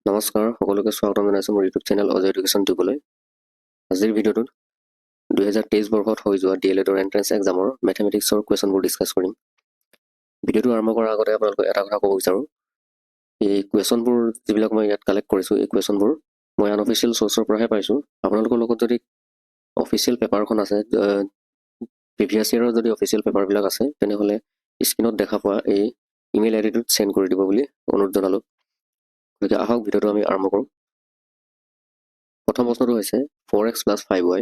নমস্কাৰ সকলোকে স্বাগতম জনাইছোঁ মোৰ ইউটিউব চেনেল অজয় এডুকেশ্যন টিউবলৈ। আজিৰ ভিডিঅ'টোত 2023 বৰ্ষত হৈ যোৱা DLEDৰ এণ্ট্ৰেন্স এক্সামৰ মেথমেটিক্সৰ কুৱেশ্যনবোৰ ডিছকাছ কৰিম। ভিডিঅ'টো আৰম্ভ কৰাৰ আগতে আপোনালোকক এটা কথা ক'ব বিচাৰোঁ, এই কুৱেশ্যনবোৰ যিবিলাক মই ইয়াত কালেক্ট কৰিছোঁ, এই কুৱেশ্যনবোৰ মই আনঅফিচিয়েল চ'ৰ্চৰ পৰাহে পাইছোঁ। আপোনালোকৰ লগত যদি অফিচিয়েল পেপাৰখন আছে, প্ৰিভিয়াছ ইয়েৰৰ যদি অফিচিয়েল পেপাৰবিলাক আছে, তেনেহ'লে স্ক্ৰীণত দেখা পোৱা এই ইমেইল আইডিটোত চেণ্ড কৰি দিব বুলি অনুৰোধ জনালোঁ। গতিকে আহক ভিডিঅ'টো আমি আৰম্ভ কৰোঁ। প্ৰথম প্ৰশ্নটো হৈছে 4x + 5y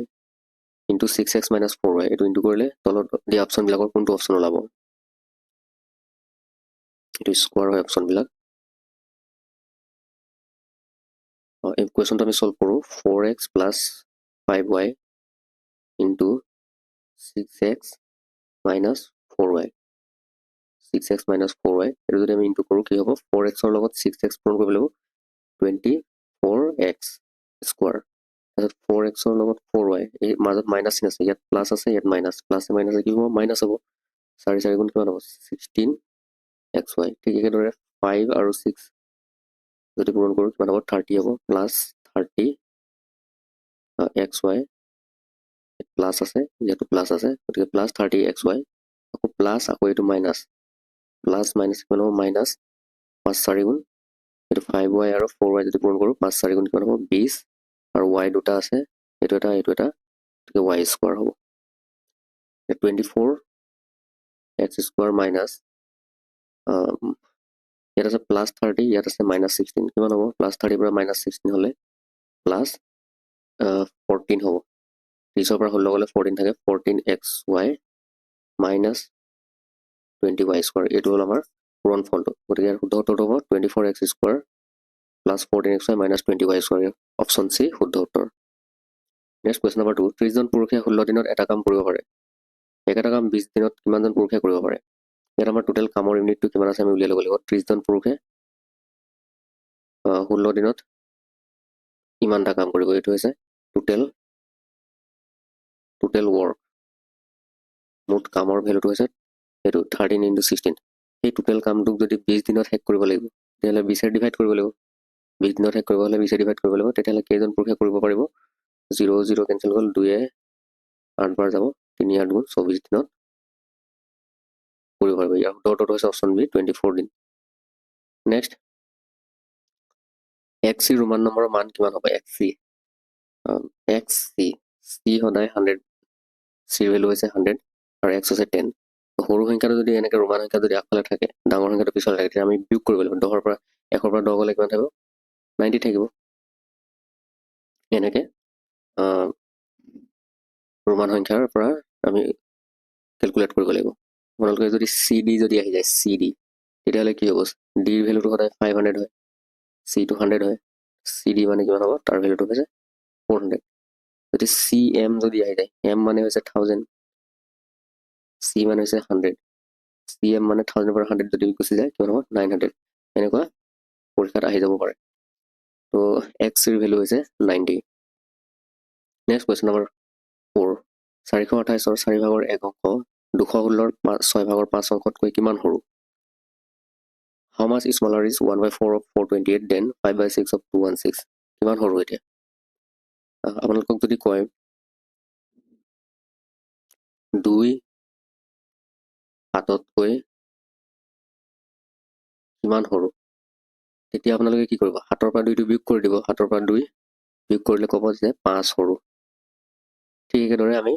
× 6x - 4y। এইটো ইনটু কৰিলে তলত দিয়া অপশ্যনবিলাকৰ কোনটো অপশ্যন ওলাব? এইটো স্কোৱাৰ হয় অপশ্যনবিলাক। এই কুৱেশ্যনটো আমি ছল্ভ কৰোঁ। 4x + 5y × 6x - 4y। 6x - 4y এইটো যদি আমি ইনটু কৰোঁ কি হ'ব? 4xৰ লগত 6x পূৰণ কৰিব লাগিব, 24x স্কোৱাৰ। তাৰপিছত 4xৰ লগত 4y, এই মাজত মাইনাছ চিন আছে, ইয়াত প্লাছ আছে, ইয়াত মাইনাছ, প্লাছে মাইনাছে কি হ'ব? মাইনাছ হ'ব। 4 4 গুণ কিমান হ'ব? 16xy। ঠিক একেদৰে 5 আৰু 6 যদি পূৰণ কৰোঁ কিমান হ'ব? 30 হ'ব, প্লাছ 30xy, প্লাছ আছে, ইয়াতো প্লাছ আছে, গতিকে প্লাছ 30xy, আকৌ প্লাছ, আকৌ এইটো মাইনাছ, প্লাছ মাইনাছ কিমান হ'ব? মাইনাছ 5 4 গুণ, এইটো 5y আৰু 4y যদি পূৰণ কৰোঁ 5 4 গুণ কিমান হ'ব? 20, আৰু y দুটা আছে, এইটো এটা, গতিকে y স্কোৱাৰ হ'ব। 24x স্কোৱাৰ মাইনাছ, ইয়াত আছে প্লাছ 30, ইয়াত আছে মাইনাছ 16, কিমান হ'ব? প্লাছ 30 পৰা মাইনাছ 16 হ'লে প্লাছ 14 হ'ব। 30ৰ পৰা 16 গ'লে 14 থাকে, 14xy মাইনাছ 20y স্কোৱাৰ। এইটো হ'ল আমাৰ পূৰণ ফলটো। গতিকে ইয়াৰ শুদ্ধ উত্তৰটো হ'ব 24x square plus 14xy minus 20y square. Option C শুদ্ধ উত্তৰ। Next question number 2। 30 জন পুৰুষে 16 দিনত এটা কাম কৰিব পাৰে। একেটা কাম 20 দিনত কিমানজন পুৰুষে কৰিব পাৰে? ইয়াত আমাৰ টোটেল কামৰ ইউনিটটো কিমান আছে আমি উলিয়াই ল'ব লাগিব। 30 জন পুৰুষে 16 দিনত কিমানটা কাম কৰিব? এইটো হৈছে টোটেল ৱৰ্ক। মুঠ কামৰ ভেলুটো হৈছে এইটো 13 × 16। সেই টোটেল কামটোক যদি 20 দিনত শেষ কৰিব লাগিব, তেতিয়াহ'লে 20ৰে ডিভাইড কৰিব লাগিব। 20 দিনত শেষ কৰিব হ'লে 20ৰে ডিভাইড কৰিব লাগিব। তেতিয়াহ'লে কেইজন পুৰুষে কৰিব পাৰিব? 0 0 কেঞ্চেল হ'ল, 2য়ে 8 বাৰ যাব, 3 8 গুণ 24 দিনত কৰিব পাৰিব। ইয়াৰ শুদ্ধ উত্তৰটো হৈছে অপশ্যন বি, 24 দিন। নেক্সট, xc ৰোমান নম্বৰৰ মান কিমান হ'ব? xc c সদায় 100, চিৰ ভেলু হৈছে 100 আৰু x হৈছে 10। সৰু সংখ্যাটো যদি এনেকৈ ৰোমান সংখ্যা যদি আগফালে থাকে, ডাঙৰ সংখ্যাটো পিছলৈ থাকে, তেতিয়া আমি বিয়োগ কৰিব লাগিব। 100ৰ পৰা 10 গ'লে কিমান থাকিব? 90 থাকিব। এনেকৈ ৰোমান সংখ্যাৰ পৰা আমি কেলকুলেট কৰিব লাগিব। আপোনালোকে যদি CD যদি আহি যায়, CD, তেতিয়াহ'লে কি হ'ব? ডিৰ ভেলুটো সদায় 500 হয়, চিটো 100 হয়। CD মানে কিমান হ'ব? তাৰ ভেলুটো হৈছে 400। যদি CM যদি আহি যায়, M মানে হৈছে 1000, C মানে হৈছে 100, CM মানে 1000 পৰা 100 যদি গুচি যায় কিমান হ'ব? 900। এনেকুৱা পৰীক্ষাত আহি যাব পাৰে। তো xৰ ভেলু হৈছে 90। Next question number 4। 428ৰ 4 ভাগৰ 1 অংশ 216ৰ 6 ভাগৰ 5 অংশতকৈ কিমান সৰু? How much smaller is 1/4 of 428 than 5/6 of 216? কিমান সৰু এতিয়া? আপোনালোকক যদি কয় 2 7তকৈ কিমান সৰু, তেতিয়া আপোনালোকে কি কৰিব? 7ৰ পৰা 2টো বিয়োগ কৰি দিব। 7ৰ পৰা 2 বিয়োগ কৰিলে ক'ব যে 5 সৰু। ঠিক একেদৰে আমি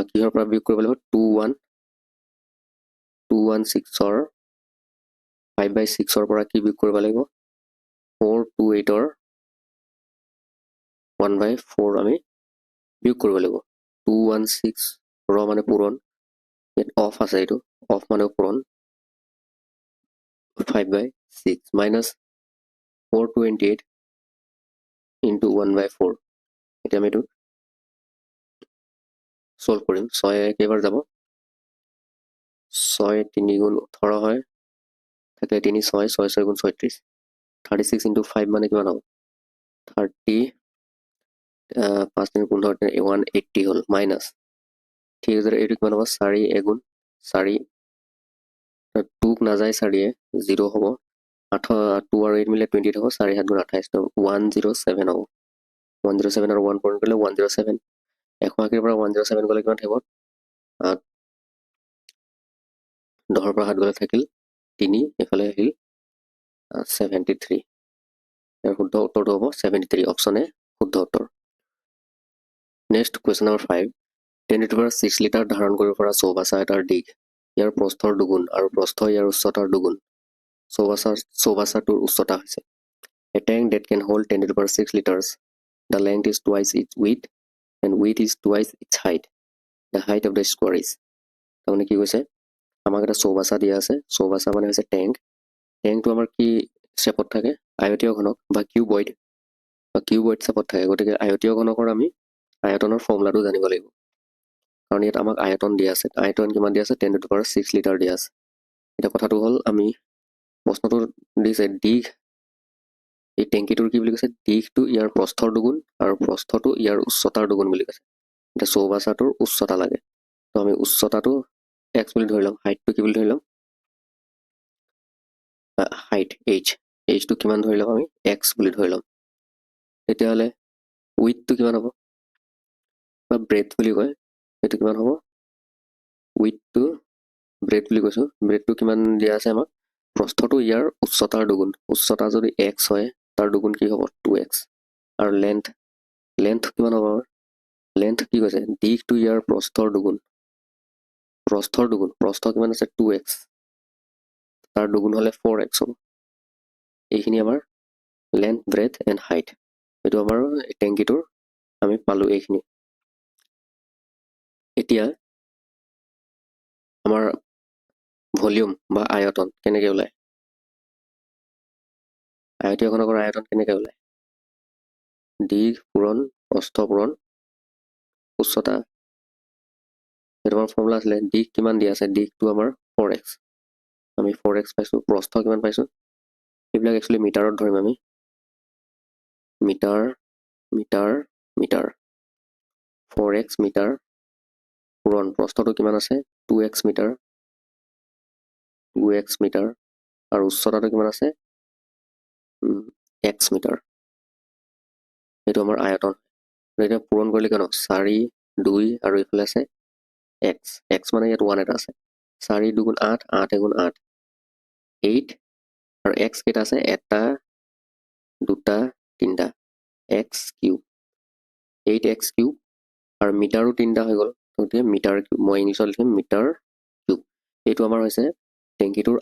কিহৰ পৰা বিয়োগ কৰিব লাগিব? 216ৰ 5/6ৰ পৰা কি বিয়োগ কৰিব লাগিব? 428ৰ 1/4 আমি বিয়োগ কৰিব লাগিব। 216 মানে পূৰণ, ইয়াত অফ আছে, এইটো অফ মানে পূৰণ, 5/6 মাইনাছ 428 ইনটু 1/4। এতিয়া আমি এইটো ছল্ভ কৰিম। 6 কেইবাৰ যাব? 6 3 গুণ 18 হয়, থাকে 3 6, 6 6 গুণ 36, 36 ইনটু 5 মানে কিমান হ'ব? 30, 5 3 15, 180 হ'ল, মাইনাছ। ঠিক আছে, এইটো কিমান হ'ব? 4 1 গুণ 4, 2 নাযায়, 4 0 হ'ব, 2 আৰু 8 মিলে 28 হ'ব 4 7 গুণ 28 তো 107 হ'ব 107 আৰু 1 পূৰণ কৰিলে 107 180 পৰা 107 গ'লে কিমান থাকিব 10 পৰা 7 গ'লে থাকিল 3 এফালে আহিল 73 ইয়াৰ শুদ্ধ উত্তৰটো হ'ব 73 অপশ্যন এ শুদ্ধ উত্তৰ next question number 5 10 to the power 6 litre ধাৰণ কৰিব পৰা চৌবাচা এটাৰ দিশ ইয়াৰ প্ৰস্থৰ দুগুণ আৰু প্ৰস্থ ইয়াৰ উচ্চতাৰ দুগুণ চৌবাচাটোৰ উচ্চতা হৈছে A tank that can hold 10 to the power 6 liters. The length is twice its width and width is twice its height. The height of the square is. তাৰমানে কি কৈছে আমাক এটা চৌবাচা দিয়া আছে চৌবাচা মানে হৈছে টেংক টেংকটো আমাৰ কি শ্বেপত থাকে আয়তীয় ঘনক বা কিউবইড শ্বেপত থাকে গতিকে আয়তীয় ঘনকৰ আমি আয়তনৰ ফৰ্মুলাটো জানিব লাগিব কাৰণ ইয়াত আমাক আয়তন দিয়া আছে আয়তন কিমান দিয়া আছে 10 to the power 6 লিটাৰ দিয়া আছে এটা কথাটো হ'ল আমি প্ৰশ্নটো দিছে দিশ এই টেংকিটোৰ কি বুলি কৈছে দিশটো ইয়াৰ প্ৰস্থৰ দুগুণ আৰু প্ৰস্থটো ইয়াৰ উচ্চতাৰ দুগুণ বুলি কৈছে এতিয়া চৌবাচাটোৰ উচ্চতা লাগে তো আমি উচ্চতাটো x বুলি ধৰি ল'ম হাইটটো কি বুলি ধৰি ল'ম হাইট h টো কিমান ধৰি ল'ম আমি x বুলি ধৰি ল'ম তেতিয়াহ'লে উইথটো কিমান হ'ব বা ব্ৰেথ বুলি কয় সেইটো কিমান হ'ব উইথটো ব্ৰেথ বুলি কৈছোঁ ব্ৰেথটো কিমান দিয়া আছে আমাক প্ৰস্থটো ইয়াৰ উচ্চতাৰ দুগুণ উচ্চতা যদি x হয় তাৰ দুগুণ কি হ'ব 2x আৰু লেন্থ কিমান হ'ব আমাৰ লেন্থ কি কৈছে দিশটো ইয়াৰ প্ৰস্থৰ দুগুণ প্ৰস্থ কিমান আছে 2x তাৰ দুগুণ হ'লে 4x হ'ব এইখিনি আমাৰ লেন্থ ব্ৰেথ এণ্ড হাইট এইটো আমাৰ টেংকিটোৰ আমি পালোঁ এইখিনি এতিয়া আমাৰ ভলিউম বা আয়তন কেনেকৈ ওলায় আয়তীয় ঘনকৰ আয়তন কেনেকৈ ওলায় দিশ পূৰণ প্ৰস্থ পূৰণ উচ্চতা সেইটো আমাৰ ফৰ্মুলা আছিলে দিশ কিমান দিয়া আছে দিশটো আমাৰ 4x আমি 4x পাইছোঁ প্ৰস্থ কিমান পাইছোঁ এইবিলাক একচুৱেলি মিটাৰত ধৰিম আমি মিটাৰ 4x মিটাৰ পূৰণ প্ৰস্থটো কিমান আছে 2x মিটাৰ আৰু উচ্চতাটো কিমান আছে x মিটাৰ এইটো আমাৰ আয়তন এতিয়া পূৰণ কৰিলে কিয়নো 4 2 আৰু এইফালে আছে x মানে ইয়াত 1 এটা আছে 4 2 8 8 গুণ 8 8 আৰু x কেইটা আছে এটা দুটা তিনিটা x কিউব 8x কিউব আৰু মিটাৰো তিনিটা হৈ গ'ল গতিকে মিটাৰ কিউব মই ইংলিছত লিখিম মিটাৰ কিউব এইটো আমাৰ হৈছে টেংকিটোৰ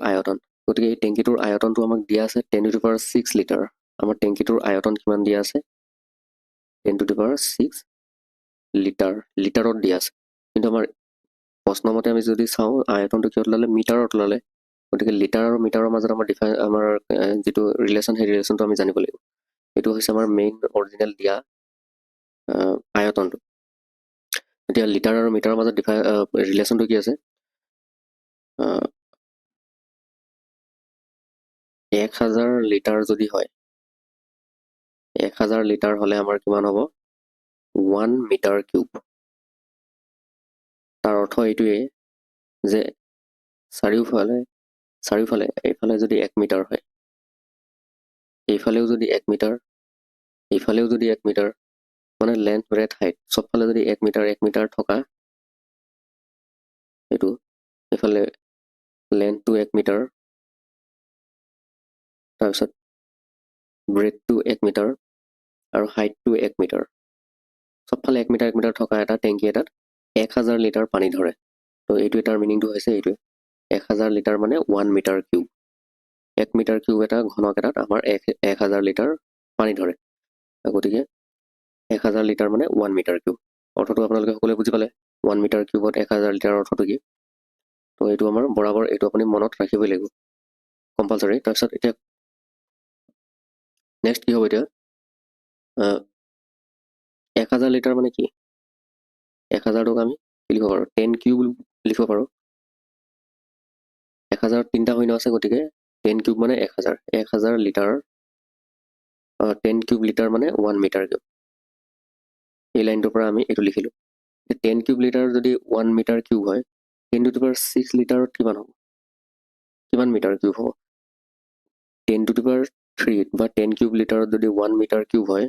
আয়তন গতিকে এই টেংকিটোৰ আয়তনটো আমাক দিয়া আছে 10 to the power 6 লিটাৰ আমাৰ টেংকিটোৰ আয়তন কিমান দিয়া আছে 10 to the power 6 লিটাৰত দিয়া আছে কিন্তু আমাৰ প্ৰশ্নমতে আমি যদি চাওঁ আয়তনটো কিহত ওলালে মিটাৰত ওলালে গতিকে লিটাৰ আৰু মিটাৰৰ মাজত আমাৰ যিটো ৰিলেশ্যন সেই ৰিলেশ্যনটো আমি জানিব লাগিব এইটো হৈছে আমাৰ মেইন অৰিজিনেল দিয়া আয়তনটো এতিয়া লিটাৰ আৰু মিটাৰৰ মাজত ৰিলেশ্যনটো কি আছে 1000 লিটাৰ যদি হয় 1000 লিটাৰ হ'লে আমাৰ কিমান হ'ব 1 মিটাৰ কিউব তাৰ অৰ্থ এইটোৱে যে চাৰিওফালে এইফালে যদি 1 মিটাৰ হয় এইফালেও যদি 1 মিটাৰ এইফালেও যদি 1 মিটাৰ মানে লেন্থ ব্ৰেথ হাইট চবফালে যদি 1 মিটাৰ থকা এইটো এইফালে লেন্থটো 1 মিটাৰ তাৰপিছত ব্ৰেথটো 1 মিটাৰ আৰু হাইটটো 1 মিটাৰ চবফালে 1 মিটাৰ থকা এটা টেংকি এটাত 1000 লিটাৰ পানী ধৰে তো এইটো এটাৰ মিনিংটো হৈছে এইটোৱে 1000 লিটাৰ মানে 1 মিটাৰ কিউব 1 মিটাৰ কিউব এটা ঘনক এটাত আমাৰ 1000 লিটাৰ পানী ধৰে গতিকে 1000 লিটাৰ মানে 1 মিটাৰ কিউব অৰ্থটো আপোনালোকে সকলোৱে বুজি পালে 1 মিটাৰ কিউবত 1000 লিটাৰৰ অৰ্থটো কি তো এইটো আমাৰ বৰাবৰ এইটো আপুনি মনত ৰাখিবই লাগিব কম্পালচৰি তাৰপিছত এতিয়া নেক্সট কি হ'ব এতিয়া 1000 লিটাৰ মানে কি 1000টোক আমি কি লিখিব পাৰোঁ 10 কিউব লিখিব পাৰোঁ 1000 তিনিটা শূন্য আছে গতিকে 10 কিউব মানে 1000 লিটাৰ 10 কিউব লিটাৰ মানে 1 মিটাৰ কিউব এই লাইনটোৰ পৰা আমি এইটো লিখিলোঁ 10 কিউব লিটাৰ যদি 1 মিটাৰ কিউব হয় 10 to the power 6 লিটাৰত কিমান হ'ব কিমান মিটাৰ কিউব হ'ব 10 টু দি পাৱাৰ 3 বা 10 কিউব লিটাৰত যদি 1 মিটাৰ কিউব হয়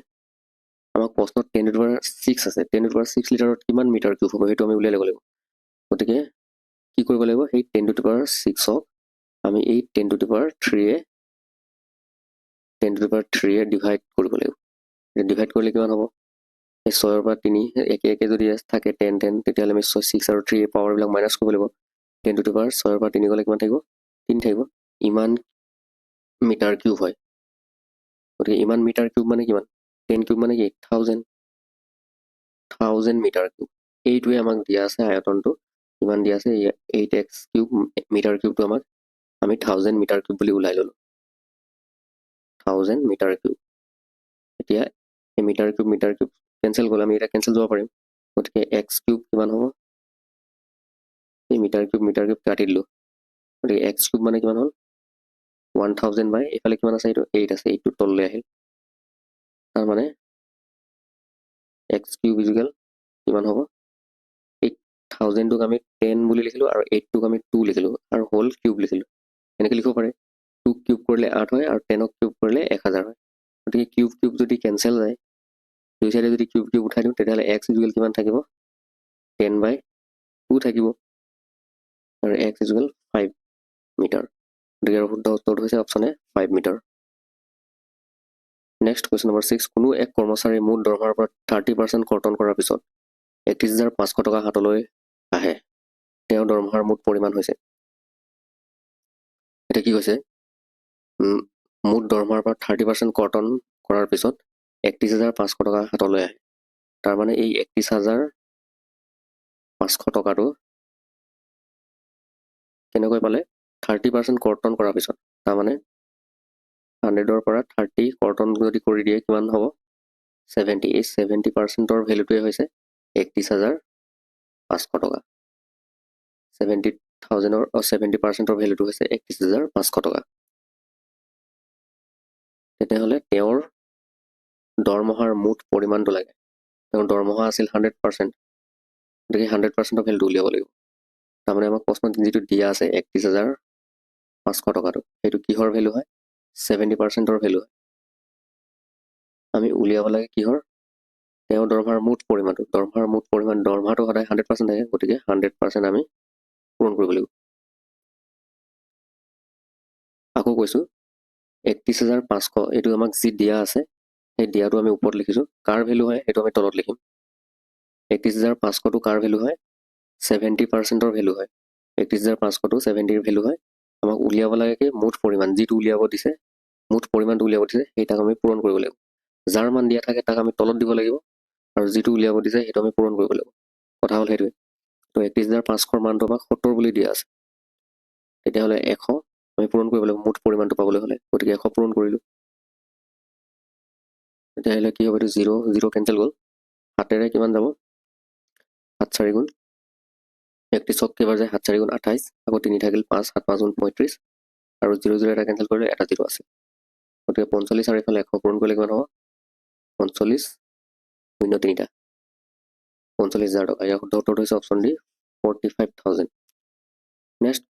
আমাক প্ৰশ্নত 10 টু দি পাৱাৰ 6 আছে 10 টু দি পাৱাৰ 6 লিটাৰত কিমান মিটাৰ কিউব হ'ব সেইটো আমি উলিয়াই ল'ব লাগিব গতিকে কি কৰিব লাগিব সেই 10 টু দি পাৱাৰ 6ক আমি এই 10 টু দি পাৱাৰ 3 ডিভাইড কৰিব লাগিব ডিভাইড কৰিলে কিমান হ'ব এই 6ৰ পৰা 3 একে একে যদি থাকে 10 10 তেতিয়াহ'লে আমি 6 আৰু 3 পাৱাৰবিলাক মাইনাছ কৰিব লাগিব 10 টু দি পাৱাৰ 6ৰ পৰা 3 গ'লে কিমান থাকিব 3 থাকিব ইমান মিটাৰ কিউব হয় গতিকে ইমান মিটাৰ কিউব মানে কিমান 10 কিউব মানে কি 1000 মিটাৰ কিউব এইটোৱে আমাক দিয়া আছে আয়তনটো কিমান দিয়া আছে 8x কিউব মিটাৰ কিউবটো আমাক আমি 1000 মিটাৰ কিউব বুলি ওলাই ল'লো 1000 মিটাৰ কিউব এতিয়া এই মিটাৰ কিউব কেঞ্চেল গ'ল আমি এতিয়া কেঞ্চেল যাব পাৰিম গতিকে x কিউব কিমান হ'ব এই মিটাৰ কিউব কাটি দিলোঁ গতিকে x কিউব মানে কিমান হ'ল 1000 বাই এইফালে কিমান আছে এইটো 8 আছে 8টো তললৈ আহিল তাৰ মানে x কিউব ইকুৱেল কিমান হ'ব 8000টোক আমি 10 বুলি লিখিলোঁ আৰু 8টোক আমি 2 লিখিলোঁ আৰু হোল কিউব লিখিলোঁ এনেকৈ লিখিব পাৰে 2 কিউব কৰিলে 8 হয় আৰু 10ক কিউব কৰিলে 1000 হয় গতিকে কিউব যদি কেঞ্চেল যায় দুই চাইডে যদি কিউব উঠাই দিওঁ তেতিয়াহ'লে x ইকুৱেল কিমান থাকিব 10 বাই 2 থাকিব আৰু x ইকুৱেল 5 মিটাৰ গতিকে শুদ্ধ উত্তৰটো হৈছে option A 5 metre next question number 6 কোনো এক কৰ্মচাৰীৰ মুঠ দৰমহাৰ পৰা 30% কৰ্তন কৰাৰ পিছত 31,500 টকা হাতলৈ আহে তেওঁৰ দৰমহাৰ মুঠ পৰিমাণ হৈছে এতিয়া কি কৈছে মুঠ দৰমহাৰ পৰা 30% কৰ্তন কৰাৰ পিছত 31,500 টকা হাতলৈ আহে তাৰমানে এই 31,500 টকাটো কেনেকৈ পালে 30% কৰ্তন কৰাৰ পিছত তাৰমানে 100ৰ পৰা 30 কৰ্তন যদি কৰি দিয়ে কিমান হ'ব 70 এই 70%ৰ ভেলুটোৱে হৈছে 31,500 টকা 70%ৰ ভেলুটো হৈছে 31,500 টকা তেতিয়াহ'লে তেওঁৰ দৰমহাৰ মুঠ পৰিমাণটো লাগে তেওঁৰ দৰমহা আছিল 100% গতিকে 100%ৰ ভেলুটো উলিয়াব লাগিব তাৰমানে আমাক প্ৰশ্নত যিটো দিয়া আছে 31,500 টকাটো সেইটো কিহৰ ভেলু হয় 70%ৰ ভেলু হয় আমি উলিয়াব লাগে কিহৰ তেওঁৰ দৰমহাৰ মুঠ পৰিমাণটো দৰমহাটো সদায় 100% থাকে গতিকে 100% আমি পূৰণ কৰিব লাগিব আকৌ কৈছোঁ 31,500 এইটো আমাক যি দিয়া আছে সেই দিয়াটো আমি ওপৰত লিখিছোঁ কাৰ ভেলু হয় সেইটো আমি তলত লিখিম 31,500টো কাৰ ভেলু হয় 70%ৰ ভেলু হয় 31,500টো 70ৰ ভেলু হয় আমাক উলিয়াব লাগে কি মুঠ পৰিমাণ যিটো উলিয়াব দিছে মুঠ পৰিমাণটো উলিয়াব দিছে সেইটাক আমি পূৰণ কৰিব লাগিব যাৰ মান দিয়া থাকে তাক আমি তলত দিব লাগিব আৰু যিটো উলিয়াব দিছে সেইটো আমি পূৰণ কৰিব লাগিব কথা হ'ল সেইটোৱে তো 31,500ৰ মানটো আমাক 70 বুলি দিয়া আছে তেতিয়াহ'লে 100 আমি পূৰণ কৰিব লাগিব মুঠ পৰিমাণটো পাবলৈ হ'লে গতিকে 100 পূৰণ কৰিলোঁ তেতিয়াহ'লে কি হ'ব এইটো 0 কেঞ্চেল গ'ল 7ৰে কিমান যাব 7 4 গুণ 31ক কেইবাৰ যায় 7 4 গুণ 28 আকৌ 3 থাকিল 5 7 5 গুণ 35 আৰু 0 এটা কেঞ্চেল কৰিলে এটা 0 আছে গতিকে 45 আৰু এইফালে 100 পূৰণ কৰিলে কিমান হ'ব 45 শূন্য 3টা 45,000 টকা ইয়াৰ শুদ্ধ উত্তৰটো হৈছে option D 45,000 next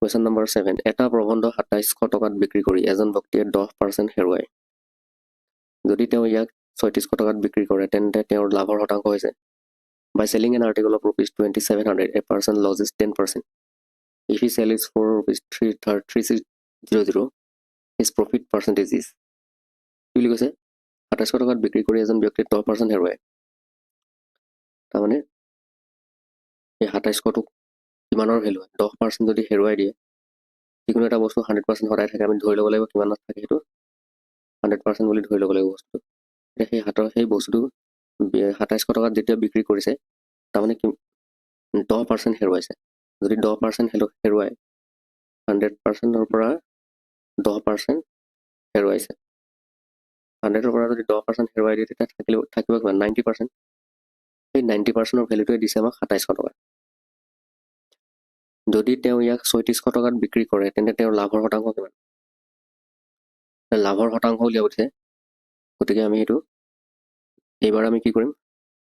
question number 7 এটা প্ৰবন্ধ 2700 টকাত বিক্ৰী কৰি এজন ব্যক্তিয়ে 10% হেৰুৱায় যদি তেওঁ ইয়াক 3600 টকাত বিক্ৰী কৰে তেন্তে তেওঁৰ লাভৰ শতাংশ হৈছে By selling an article of ₹2,700, a person loses 10%. If he sells it for ₹3,600, his profit percentage is. কি বুলি কৈছে 2700 টকাত বিক্ৰী কৰি এজন ব্যক্তিয়ে 10% হেৰুৱায় তাৰমানে এই 2700টোক কিমানৰ ভেলু হয় 10% যদি হেৰুৱাই দিয়ে যিকোনো এটা বস্তু 100% সদায় থাকে আমি ধৰি ল'ব লাগিব কিমানত থাকে সেইটো 100% বুলি ধৰি ল'ব লাগিব বস্তুটো এতিয়া সেই বস্তুটো 2700 টকাত যেতিয়া বিক্ৰী কৰিছে তাৰমানে 10% হেৰুৱাইছে যদি 10% হেৰুৱায় 100%ৰ পৰা 10% হেৰুৱাইছে 100ৰ পৰা যদি 10% হেৰুৱাই দিয়ে তেতিয়া থাকিব কিমান 90% সেই 90%ৰ ভেলুটোৱে দিছে আমাক 2700 টকা যদি তেওঁ ইয়াক 3600 টকাত বিক্ৰী কৰে তেন্তে তেওঁৰ লাভৰ শতাংশ কিমান লাভৰ শতাংশ উলিয়াব দিছে গতিকে আমি সেইটো এইবাৰ আমি কি কৰিম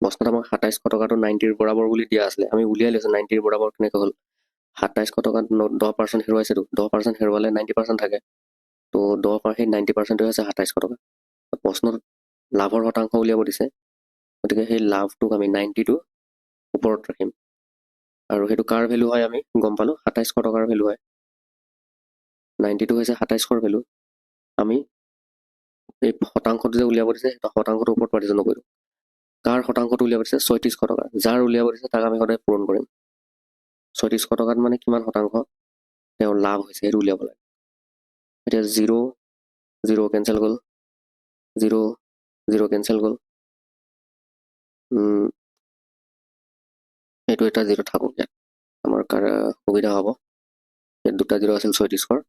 প্ৰশ্নত আমাক 2700 টকাটো 90ৰ বৰাবৰ বুলি দিয়া আছিলে আমি উলিয়াই লৈছোঁ 90ৰ বৰাবৰ কেনেকৈ হ'ল 2700 টকাত 10% হেৰুৱাইছেতো 10% হেৰুৱালে 90% থাকে তো 10 সেই 90%টো হৈছে 2700 টকা প্ৰশ্নত লাভৰ শতাংশ উলিয়াব দিছে গতিকে সেই লাভটোক আমি 90টো ওপৰত ৰাখিম আৰু সেইটো কাৰ ভেলু হয় আমি গম পালোঁ 2700 টকাৰ ভেলু হয় 90টো হৈছে 2700ৰ ভেলু আমি এই শতাংশটো যে উলিয়াব দিছে সেইটো শতাংশটোৰ ওপৰত পাৰ্টিশ্যন নকৰিলোঁ কাৰ শতাংশটো উলিয়াব দিছে 3600 টকা যাৰ উলিয়াব দিছে তাক আমি সদায় পূৰণ কৰিম 3600 টকাত মানে কিমান শতাংশ তেওঁৰ লাভ হৈছে সেইটো উলিয়াব লাগে এতিয়া 0 কেঞ্চেল গ'ল 0 কেঞ্চেল গ'ল এইটো এটা 0 থাকক ইয়াত আমাৰ সুবিধা হ'ব ইয়াত দুটা 0 আছিল 3600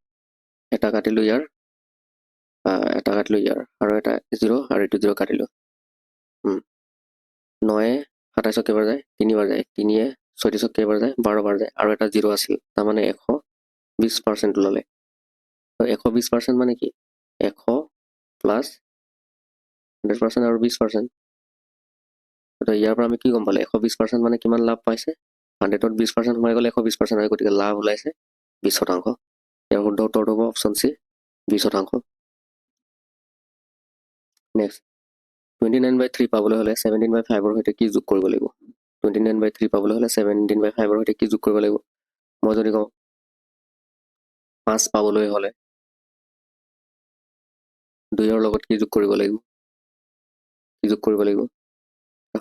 এটা কাটিলোঁ ইয়াৰ এটা কাটিলোঁ ইয়াৰ আৰু এটা 0 আৰু এইটো 0 কাটিলোঁ 9 2700 কেইবাৰ যায় 3 বাৰ যায় 3 3600 কেইবাৰ যায় 12 বাৰ যায় আৰু এটা 0 আছিল তাৰমানে 120% ওলালে 120% মানে কি 100 প্লাছ 100% আৰু 20% ইয়াৰ পৰা আমি কি গম পালোঁ 120% মানে কিমান লাভ পাইছে 100ত 20% সোমাই গ'লে 120% হয় গতিকে লাভ ওলাইছে 20%। ইয়াৰ শুদ্ধ উত্তৰটো হ'ব অপশ্যন চি 20%। নেক্সট 29/3 পাবলৈ হ'লে 17/5ৰ সৈতে কি যোগ কৰিব লাগিব 29/3 পাবলৈ হ'লে 17/5ৰ সৈতে কি যোগ কৰিব লাগিব মই যদি কওঁ 5 পাবলৈ হ'লে 2ৰ লগত কি যোগ কৰিব লাগিব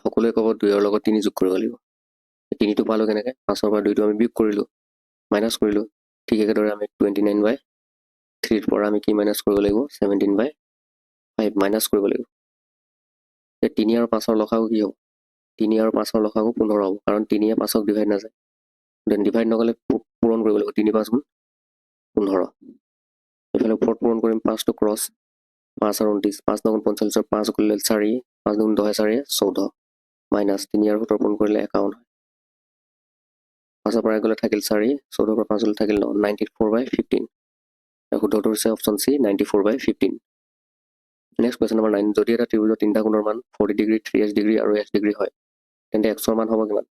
সকলোৱে ক'ব 2ৰ লগত 3 যোগ কৰিব লাগিব 3টো পালোঁ কেনেকৈ 5ৰ পৰা 2টো আমি বিয়োগ কৰিলোঁ মাইনাছ কৰিলোঁ ঠিক একেদৰে আমি 29/3ৰ পৰা আমি কি মাইনাছ কৰিব লাগিব 17/5 মাইনাছ কৰিব লাগিব 3 আৰু 5ৰ লসাগু কি হ'ব 3 আৰু 5ৰ লসাগু 15 হ'ব কাৰণ 3য়ে 5ক ডিভাইড নাযায় ডিভাইড নগ'লে পূৰণ কৰিব লাগিব 3 5 গুণ 15 এইফালে ওপৰত পূৰণ কৰিম 5টো ক্ৰছ 5 আৰু 29 5 9 গুণ 45 5 কৰিলে 4 5 গুণ 10 4 14 মাইনাছ 3 আৰু 17 পূৰণ কৰিলে 51 5ৰ পৰা গ'লে থাকিল 4 14ৰ পৰা 5 গ'লে থাকিল 9 94/15 শুদ্ধটো হৈছে option C 94/15। Next question number 9 যদি এটা ত্ৰিভুজৰ তিনিটা কোণৰ মান 40 ডিগ্ৰী 3x ডিগ্ৰী আৰু x ডিগ্ৰী হয় তেন্তে xৰ মান হ'ব কিমান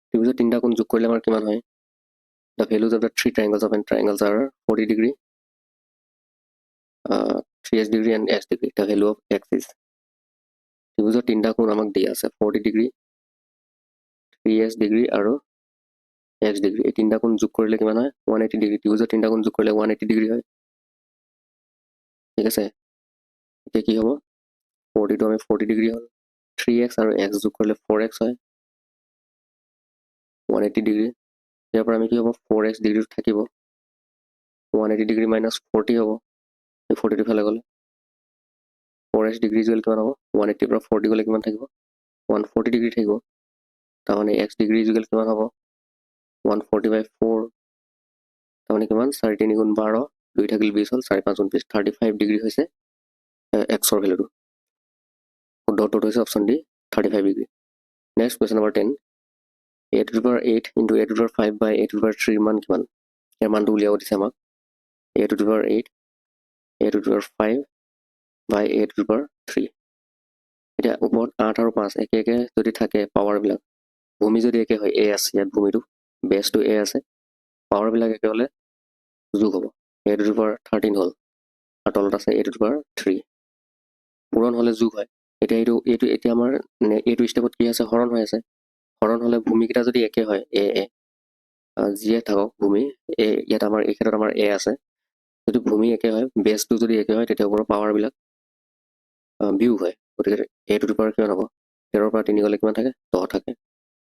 ত্ৰিভুজৰ তিনিটা কোণ যোগ কৰিলে আমাৰ কিমান হয় the values of the three triangles of an triangles are 40 degree 3x degree and x degree the value of x is ত্ৰিভুজৰ তিনিটা কোণ আমাক দিয়া আছে 40 ডিগ্ৰী 3x ডিগ্ৰী আৰু x ডিগ্ৰী এই তিনিটা কোণ যোগ কৰিলে কিমান হয় 180 ডিগ্ৰী ত্ৰিভুজৰ তিনিটা কোণ যোগ কৰিলে 180 ডিগ্ৰী হয় ঠিক আছে এতিয়া কি হ'ব 40টো আমি 40 ডিগ্ৰী হ'ল 3x আৰু x যোগ কৰিলে 4x হয় 180 ডিগ্ৰী ইয়াৰ পৰা আমি কি হ'ব 4x ডিগ্ৰীটো থাকিব 180 ডিগ্ৰী মাইনাছ 40 হ'ব এই 40টো ফালে গ'লে 4x ডিগ্ৰী ইজুৱেল কিমান হ'ব 180 পৰা 40 গ'লে কিমান থাকিব 140 ডিগ্ৰী থাকিব তাৰমানে x ডিগ্ৰী ইজুৱেল কিমান হ'ব 140/4 তাৰমানে কিমান 4 3 গুণ 12 2 থাকিল 20 হ'ল 4 5 29 35 ডিগ্ৰী হৈছে xৰ ভেলুটো শুদ্ধ উত্তৰটো হৈছে option D 35 degree next question number 10 a⁸ 8 × a⁵ 5 / a⁵ মান কিমান ইয়াৰ মানটো উলিয়াব দিছে আমাক a⁸ 8 a⁵ 5 / a⁵ এতিয়া ওপৰত 8 আৰু 5 একে একে যদি থাকে পাৱাৰবিলাক ভূমি যদি একে হয় a আছে ইয়াত ভূমিটো বেছটো a আছে পাৱাৰবিলাক একে হ'লে যোগ হ'ব a⁵13 হ'ল আৰু তলত আছে a⁵3 পূৰণ হ'লে যোগ হয় এতিয়া এইটো এতিয়া আমাৰ এইটো ষ্টেপত কি আছে হৰণ হৈ আছে হৰণ হ'লে ভূমিকেইটা যদি একে হয় এ যিয়ে থাকক ভূমি ইয়াত আমাৰ এই ক্ষেত্ৰত আমাৰ এ আছে যদি ভূমি একে হয় বেছটো যদি একে হয় তেতিয়া ওপৰৰ পাৱাৰবিলাক বিয়োগ হয় গতিকে a⁵ কিমান হ'ব 13ৰ পৰা 3 গ'লে কিমান থাকে 10 থাকে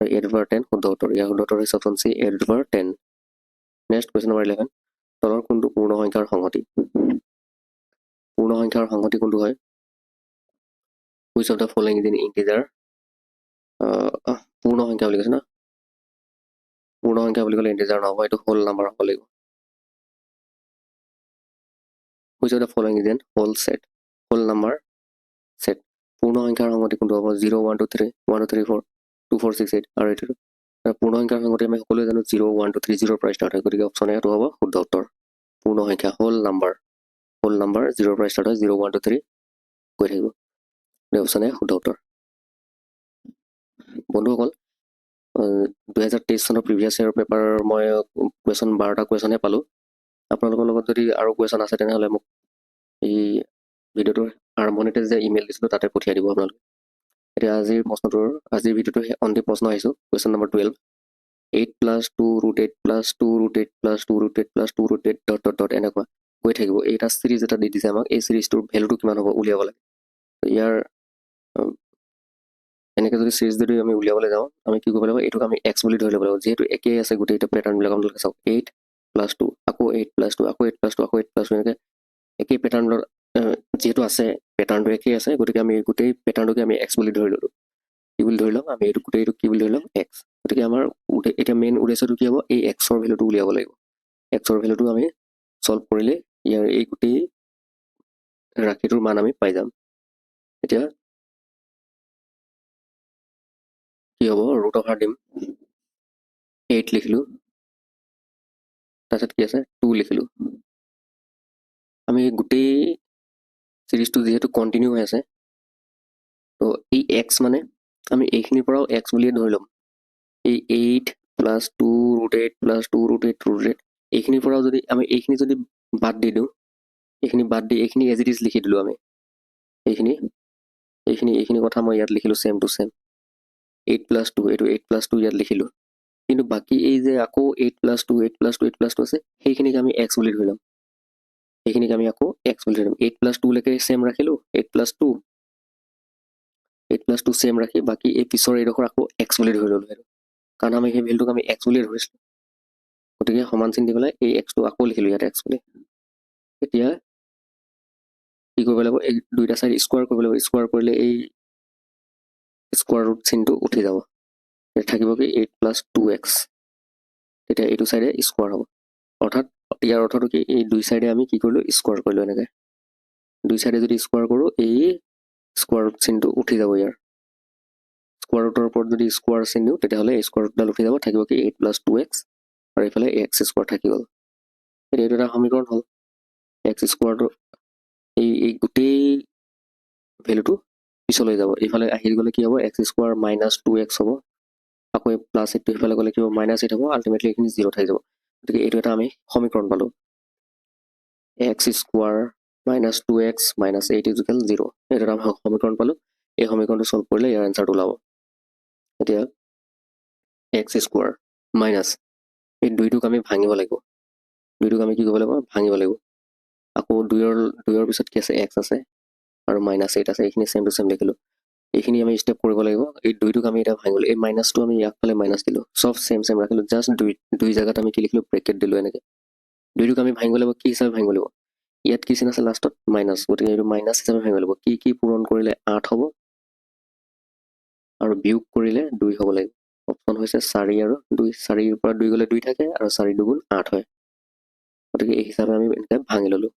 আৰু a⁵10 শুদ্ধ উত্তৰ ইয়াৰ শুদ্ধ উত্তৰ হৈছে option C a⁵10 next question number 11 তলৰ কোনটো পূৰ্ণ সংখ্যাৰ সংহতি কোনটো হয় which of the following is an integer পূৰ্ণ সংখ্যা বুলি কৈছে না পূৰ্ণ সংখ্যা বুলি ক'লে ইণ্টিজাৰ নহ'ব এইটো হোল নাম্বাৰ হ'ব লাগিব which of the following is an whole number set পূৰ্ণ সংখ্যাৰ সংহতি কোনটো হ'ব 0 1 2 3 1 2 3 4 2 4 6 8 আৰু এইটো পূৰ্ণ সংখ্যাৰ সংহতি আমি সকলোৱে জানো 0 1 2 3 0ৰ পৰা ষ্টাৰ্ট হয় গতিকে অপশ্যন এটো হ'ব শুদ্ধ উত্তৰ পূৰ্ণ সংখ্যা হোল নাম্বাৰ 0ৰ পৰা ষ্টাৰ্ট হয় 0 1 2 3 গৈ থাকিব অপশ্যন এ শুদ্ধ উত্তৰ বন্ধুসকল 2023 চনৰ প্ৰিভিয়াছ ইয়েৰৰ পেপাৰ মই কুৱেশ্যন 12টা কুৱেশ্যনহে পালোঁ। আপোনালোকৰ লগত যদি আৰু কুৱেশ্যন আছে তেনেহ'লে মোক এই ভিডিঅ'টোৰ আৰম্ভণিতে যে ইমেইল দিছিলোঁ তাতে পঠিয়াই দিব আপোনালোকে। এতিয়া আজিৰ ভিডিঅ'টো অন্তিম প্ৰশ্ন আহিছোঁ, কুৱেশ্যন নম্বৰ 12। 8 + 2 √8 + 2 √8 + 2 √8 + 2 √8 ... এনেকুৱা গৈ থাকিব। এটা চিৰিজ এটা দি দিছে আমাক, এই চিৰিজটোৰ ভেলুটো কিমান হ'ব উলিয়াব লাগে। ইয়াৰ এনেকৈ যদি চিৰিজ যদি আমি উলিয়াবলৈ যাওঁ, আমি কি কৰিব লাগিব, এইটোক আমি এক্স বুলি ধৰি ল'ব লাগিব, যিহেতু একেই আছে গোটেইটো পেটাৰ্ণবিলাক আপোনালোকে চাওক। 8 + 2 আকৌ 8 + 2 আকৌ 8 + 2 আকৌ 8 + 2 এনেকৈ একেই পেটাৰ্ণৰ যিহেতু আছে, পেটাৰ্ণটো একেই আছে, গতিকে আমি গোটেই পেটাৰ্ণটোকে আমি এক্স বুলি ধৰি ল'লোঁ। কি বুলি ধৰি ল'ম, আমি এইটো গোটেইটো কি বুলি ধৰি ল'ম, এক্স। গতিকে আমাৰ এতিয়া মেইন উদ্দেশ্যটো কি হ'ব, এই এক্সৰ ভেলুটো উলিয়াব লাগিব। এক্সৰ ভেলুটো আমি চল্ভ কৰিলে ইয়াৰ এই গোটেই ৰাশিটোৰ মান আমি পাই যাম। এতিয়া কি হ'ব, √(r) দিম, 8 লিখিলোঁ, তাৰপিছত কি আছে 2 লিখিলোঁ। আমি গোটেই চিৰিজটো যিহেতু কণ্টিনিউ হৈ আছে, তো এই এক্স মানে আমি এইখিনিৰ পৰাও এক্স বুলিয়ে ধৰি ল'ম। এই 8 + 2 √8 + 2 √8 √8 এইখিনিৰ পৰাও যদি আমি এইখিনি যদি বাদ দি দিওঁ, এইখিনি বাদ দি এইখিনি এজ ইট ইজ লিখি দিলোঁ আমি। এইখিনি কথা মই ইয়াত লিখিলোঁ ছেম টু ছেম। 8 + 2 এইটো 8 + 2 ইয়াত লিখিলোঁ। কিন্তু বাকী এই যে আকৌ 8 + 2 8 + 2 8 + 2 আছে, সেইখিনিক আমি এক্স বুলি ধৰি ল'ম। সেইখিনিক আমি আকৌ এক্স বুলি ধৰি ল'ম। 8 + 2 লৈকে ছেম ৰাখিলোঁ, 8 + 2 ছেম ৰাখি বাকী এই পিছৰ এইডোখৰ আকৌ এক্স বুলি ধৰি ল'লোঁ সেইটো, কাৰণ আমি সেই ভেলুটোক আমি এক্স বুলি ধৰিছিলোঁ। গতিকে সমান চিন দি পেলাই এই এক্সটো আকৌ লিখিলোঁ ইয়াত এক্স বুলি। এতিয়া কি কৰিব লাগিব, এই দুইটা চাইড স্কোৱাৰ কৰিব লাগিব। স্কোৱাৰ কৰিলে এই স্কোৱাৰ ৰুট চিনটো উঠি যাব, থাকিব কি 8 + 2x। তেতিয়া এইটো চাইডে স্কোৱাৰ হ'ব, অৰ্থাৎ ইয়াৰ অৰ্থটো কি, এই দুই চাইডে আমি কি কৰিলোঁ, স্কোৱাৰ কৰিলোঁ। এনেকৈ দুই চাইডে যদি স্কোৱাৰ কৰোঁ, এই স্কোৱাৰ ৰুট চিনটো উঠি যাব। ইয়াৰ স্কোৱাৰ ৰুটৰ ওপৰত যদি স্কোৱাৰ চিন দিওঁ, তেতিয়াহ'লে এই স্কোৱাৰ ৰুটডাল উঠি যাব, থাকিব কি 8 + 2x, আৰু এইফালে x² থাকি গ'ল। এতিয়া এইটো এটা সমীকৰণ হ'ল। x² এই গোটেই ভেলুটো পিছলৈ যাব, এইফালে আহি গ'লে কি হ'ব, x² - 2x হ'ব, আকৌ প্লাছ 8টো সেইফালে গ'লে কি হ'ব, -8 হ'ব, আল্টিমেটলি এইখিনি 0 থাকি যাব। গতিকে এইটো এটা আমি সমীকৰণ পালোঁ, x² - 2x - 8 = 0। এইটো এটা সমীকৰণ পালোঁ। এই সমীকৰণটো চল্ভ কৰিলে ইয়াৰ এনচাৰটো ওলাব। এতিয়া x² মাইনাছ এই 2টোক আমি ভাঙিব লাগিব। 2টোক আমি কি কৰিব লাগিব, ভাঙিব লাগিব। আকৌ 2ৰ পিছত কি আছে, x আছে, আৰু -8 আছে, এইখিনি ছেম টু ছেম লিখিলোঁ। এইখিনি আমি ষ্টেপ কৰিব লাগিব। এই 2টোক আমি এতিয়া ভাঙিলোঁ, এই মাইনাছটো আমি ইয়াৰফালে মাইনাছ দিলোঁ, চব ছেম ৰাখিলোঁ, জাষ্ট দুই জেগাত আমি কি লিখিলোঁ, ব্ৰেকেট দিলোঁ এনেকৈ। 2টোক আমি ভাঙিব লাগিব, কি হিচাপে ভাঙিব লাগিব, ইয়াত কি চিন আছে লাষ্টত, মাইনাছ, গতিকে এইটো মাইনাছ হিচাপে ভাঙিব লাগিব। কি পূৰণ কৰিলে 8 হ'ব, আৰু বিয়োগ কৰিলে 2 হ'ব লাগিব। অপশ্যন হৈছে 4 আৰু 2, 4ৰ পৰা 2 গ'লে 2 থাকে, আৰু 4 × 2 = 8 হয়। গতিকে এই হিচাপে আমি এনেকৈ ভাঙি ল'লোঁ,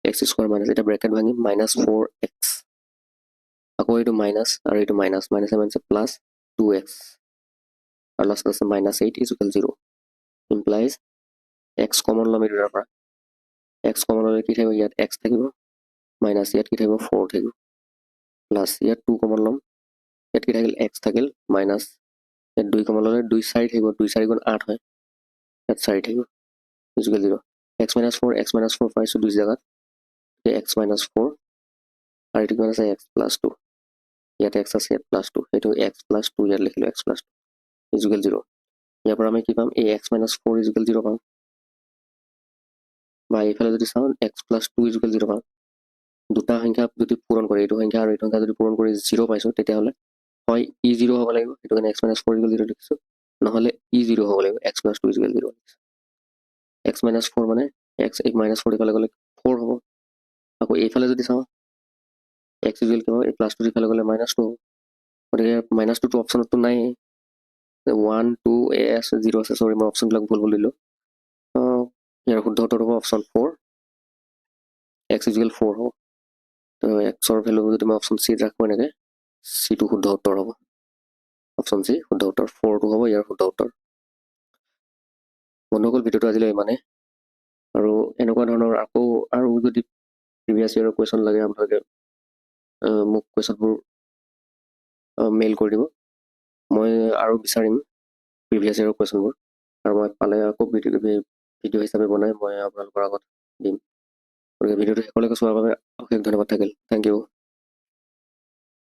x² মাইনাছ, এতিয়া ব্ৰেকেট ভাঙি -4x, আকৌ এইটো মাইনাছ, আৰু এইটো মাইনাছ, মাইনাছে প্লাছ 2x, আৰু লাষ্টত আছে -8 = 0, ইমপ্লাইজ x কমন ল'ম এই দুটাৰ পৰা। x কমন ল'লে কি থাকিব, ইয়াত x থাকিব, মাইনাছ ইয়াত কি থাকিব, 4 থাকিব, প্লাছ ইয়াত 2 কমন ল'ম, ইয়াত কি থাকিল, x থাকিল, মাইনাছ ইয়াত 2 কমন ল'লে 2 4 থাকিব, 2 4 × 8 হয়, ইয়াত 4 থাকিব, = 0। x - 4 পাইছোঁ দুই জেগাত, x - 4, আৰু এইটো কিমান আছে, x + 2, ইয়াত x আছে, ইয়াত +2, সেইটো x + 2 ইয়াত লিখিলোঁ, x + 2 = 0। ইয়াৰ পৰা আমি কি পাম, এই x - 4 = 0 পাম, বা এইফালে যদি চাওঁ x + 2 = 0 পাম। দুটা সংখ্যা যদি পূৰণ কৰে, এইটো সংখ্যা আৰু এইটো সংখ্যা যদি পূৰণ কৰি 0 পাইছোঁ, তেতিয়াহ'লে হয় 0 হ'ব লাগিব, সেইটো কাৰণে x - 4 = 0 লিখিছোঁ, নহ'লে 0 হ'ব লাগিব, x + 2 = 0। x - 4 মানে x -4 ইফালে গ'লে 4 হ'ব। আকৌ এইফালে যদি চাওঁ, x = কি হ'ব, এই +2 ইফালে গ'লে -2 হ'ব। গতিকে -2টো অপশ্যনতটো নাই, 1 2 আছে, 0 আছে, চৰি মই অপশ্যনবিলাক ভুল দিলোঁ। ইয়াৰ শুদ্ধ উত্তৰ হ'ব অপশ্যন 4, x = 4 হ'ব। তো এক্সৰ ভেলু যদি মই অপশ্যন চিত ৰাখোঁ, এনেকৈ চিটো শুদ্ধ উত্তৰ হ'ব, অপশ্যন চি শুদ্ধ উত্তৰ, 4টো হ'ব ইয়াৰ শুদ্ধ উত্তৰ। বন্ধুসকল, ভিডিঅ'টো আজিলৈ ইমানেই, আৰু এনেকুৱা ধৰণৰ আৰু যদি প্ৰিভিয়াছ ইয়েৰৰ কুৱেশ্যন লাগে, আপোনালোকে মোক কুৱেশ্যনবোৰ মেইল কৰি দিব, মই আৰু বিচাৰিম প্ৰিভিয়াছ ইয়েৰৰ কুৱেশ্যনবোৰ, আৰু মই পালে আকৌ ভিডিঅ' হিচাপে বনাই মই আপোনালোকৰ আগত দিম। গতিকে ভিডিঅ'টো শেষলৈকে চোৱাৰ বাবে অশেষ ধন্যবাদ থাকিল। Thank U.